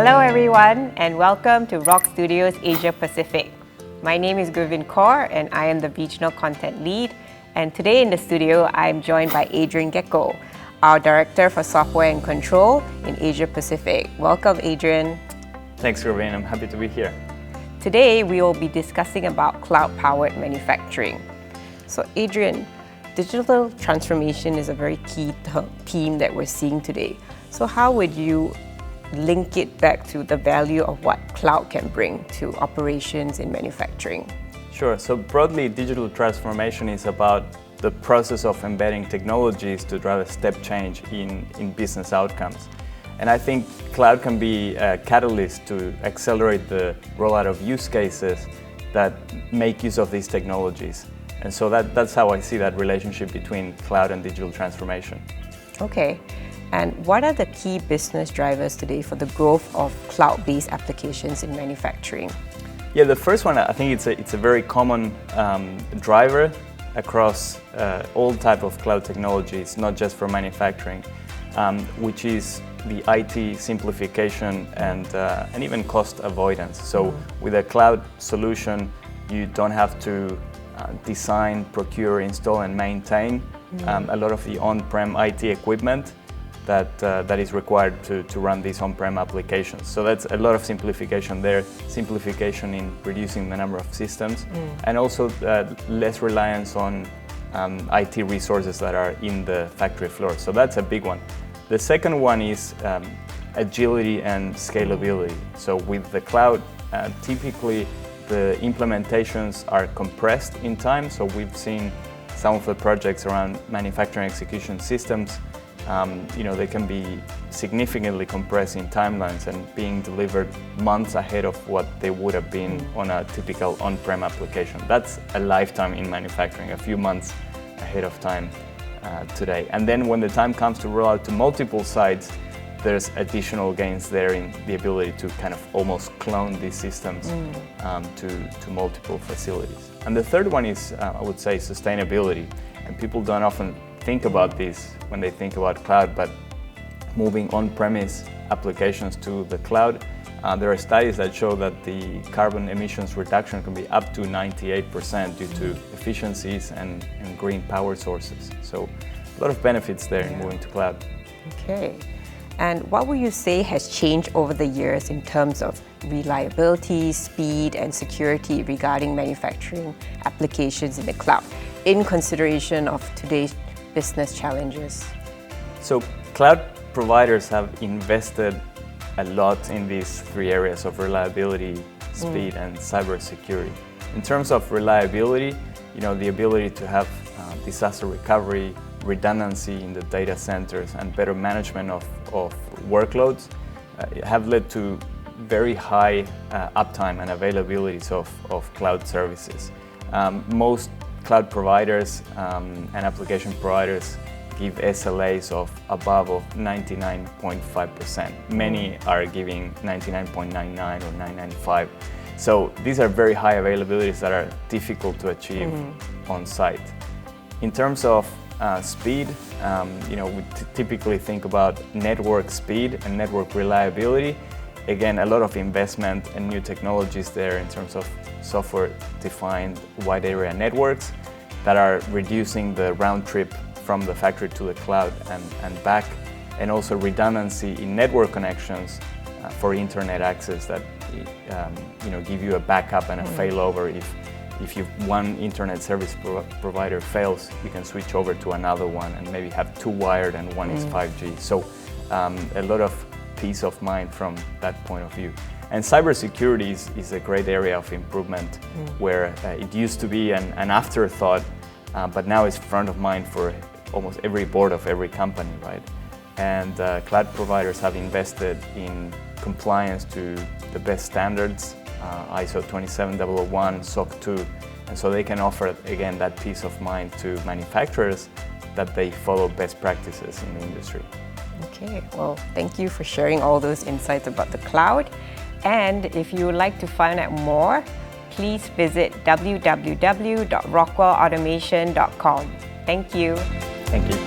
Hello everyone and welcome to ROKStudios Asia Pacific. My name is Gurvin Kaur and I am the Regional Content Lead. And today in the studio, I'm joined by Adrian Giecco, our Director for Software and Control in Asia Pacific. Welcome, Adrian. Thanks, Gurvin. I'm happy to be here. Today, we will be discussing about cloud-powered manufacturing. So, Adrian, digital transformation is a very key theme that we're seeing today. So how would you link it back to the value of what cloud can bring to operations in manufacturing? Sure. So broadly, digital transformation is about the process of embedding technologies to drive a step change in business outcomes. And I think cloud can be a catalyst to accelerate the rollout of use cases that make use of these technologies. And so that's how I see that relationship between cloud and digital transformation. Okay. And what are the key business drivers today for the growth of cloud-based applications in manufacturing? Yeah, the first one, I think it's a very common driver across all type of cloud technologies, not just for manufacturing, which is the IT simplification and even cost avoidance. So with a cloud solution, you don't have to design, procure, install, and maintain a lot of the on-prem IT equipment that is required to run these on-prem applications. So that's a lot of simplification there, simplification in reducing the number of systems, and also less reliance on IT resources that are in the factory floor. So that's a big one. The second one is agility and scalability. So with the cloud, typically the implementations are compressed in time. So we've seen some of the projects around manufacturing execution systems. They can be significantly compressed in timelines and being delivered months ahead of what they would have been on a typical on-prem application. That's a lifetime in manufacturing, a few months ahead of time today. And then when the time comes to roll out to multiple sites, there's additional gains there in the ability to kind of almost clone these systems to multiple facilities. And the third one is, I would say, sustainability. And people don't often think about this when they think about cloud, but moving on-premise applications to the cloud, there are studies that show that the carbon emissions reduction can be up to 98% due to efficiencies and green power sources. So a lot of benefits there in moving to cloud. Okay. And what would you say has changed over the years in terms of reliability, speed, and security regarding manufacturing applications in the cloud, in consideration of today's business challenges? So cloud providers have invested a lot in these three areas of reliability, speed, and cybersecurity. In terms of reliability, the ability to have disaster recovery, redundancy in the data centers, and better management of workloads have led to very high uptime and availabilities of cloud services. Most cloud providers and application providers give SLAs of above 99.5%. Many are giving 99.99 or 995. So these are very high availabilities that are difficult to achieve on site. In terms of speed, we typically think about network speed and network reliability. Again, a lot of investment and new technologies there in terms of software-defined wide area networks that are reducing the round trip from the factory to the cloud and back, and also redundancy in network connections for internet access that give you a backup and a failover. If one internet service provider fails, you can switch over to another one and maybe have two wired and one is 5G. So a lot of peace of mind from that point of view. And cybersecurity is a great area of improvement where it used to be an afterthought, but now it's front of mind for almost every board of every company, right? And cloud providers have invested in compliance to the best standards, ISO 27001, SOC 2, and so they can offer, again, that peace of mind to manufacturers that they follow best practices in the industry. Okay, well, thank you for sharing all those insights about the cloud. And if you would like to find out more, please visit www.rockwellautomation.com. Thank you. Thank you.